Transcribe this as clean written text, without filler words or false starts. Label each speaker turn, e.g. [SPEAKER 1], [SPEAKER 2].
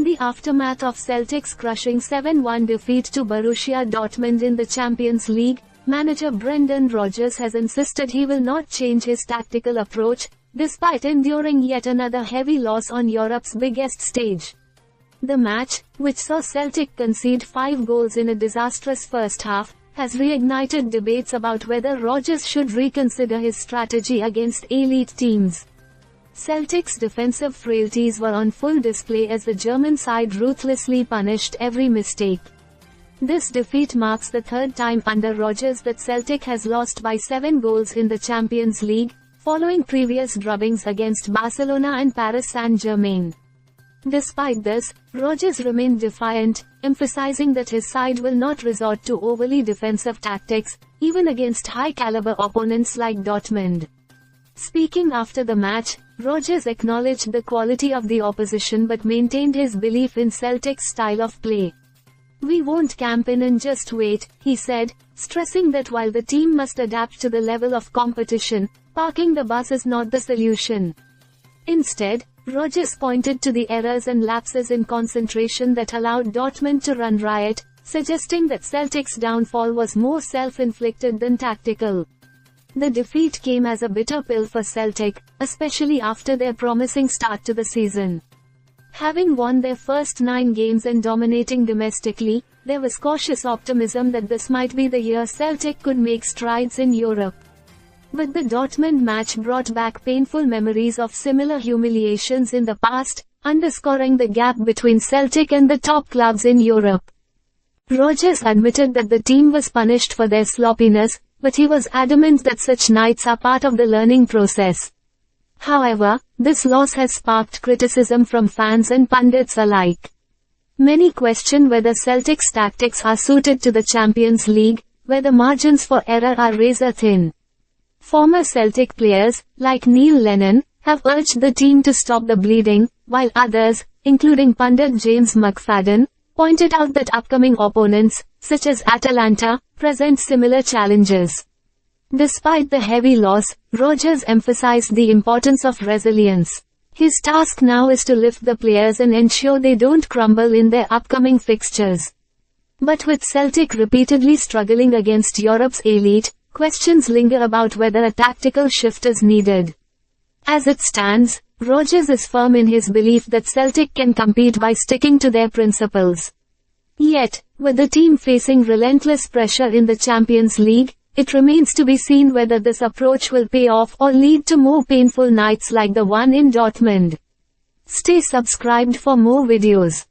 [SPEAKER 1] In the aftermath of Celtic's crushing 7-1 defeat to Borussia Dortmund in the Champions League, manager Brendan Rodgers has insisted he will not change his tactical approach, despite enduring yet another heavy loss on Europe's biggest stage. The match, which saw Celtic concede 5 goals in a disastrous first half, has reignited debates about whether Rodgers should reconsider his strategy against elite teams. Celtic's defensive frailties were on full display as the German side ruthlessly punished every mistake. This defeat marks the third time under Rodgers that Celtic has lost by 7 goals in the Champions League, following previous drubbings against Barcelona and Paris Saint-Germain. Despite this, Rodgers remained defiant, emphasizing that his side will not resort to overly defensive tactics, even against high-caliber opponents like Dortmund. Speaking after the match, Rodgers acknowledged the quality of the opposition but maintained his belief in Celtic's style of play. "We won't camp in and just wait," he said, stressing that while the team must adapt to the level of competition, parking the bus is not the solution. Instead, Rodgers pointed to the errors and lapses in concentration that allowed Dortmund to run riot, suggesting that Celtic's downfall was more self-inflicted than tactical. The defeat came as a bitter pill for Celtic, especially after their promising start to the season. Having won their first 9 games and dominating domestically, there was cautious optimism that this might be the year Celtic could make strides in Europe. But the Dortmund match brought back painful memories of similar humiliations in the past, underscoring the gap between Celtic and the top clubs in Europe. Rodgers admitted that the team was punished for their sloppiness, but he was adamant that such nights are part of the learning process. However, this loss has sparked criticism from fans and pundits alike. Many question whether Celtic's tactics are suited to the Champions League, where the margins for error are razor thin. Former Celtic players, like Neil Lennon, have urged the team to stop the bleeding, while others, including pundit James McFadden, pointed out that upcoming opponents, such as Atalanta, present similar challenges. Despite the heavy loss, Rodgers emphasized the importance of resilience. His task now is to lift the players and ensure they don't crumble in their upcoming fixtures. But with Celtic repeatedly struggling against Europe's elite, questions linger about whether a tactical shift is needed. As it stands, Rodgers is firm in his belief that Celtic can compete by sticking to their principles. Yet, with the team facing relentless pressure in the Champions League, it remains to be seen whether this approach will pay off or lead to more painful nights like the one in Dortmund. Stay subscribed for more videos.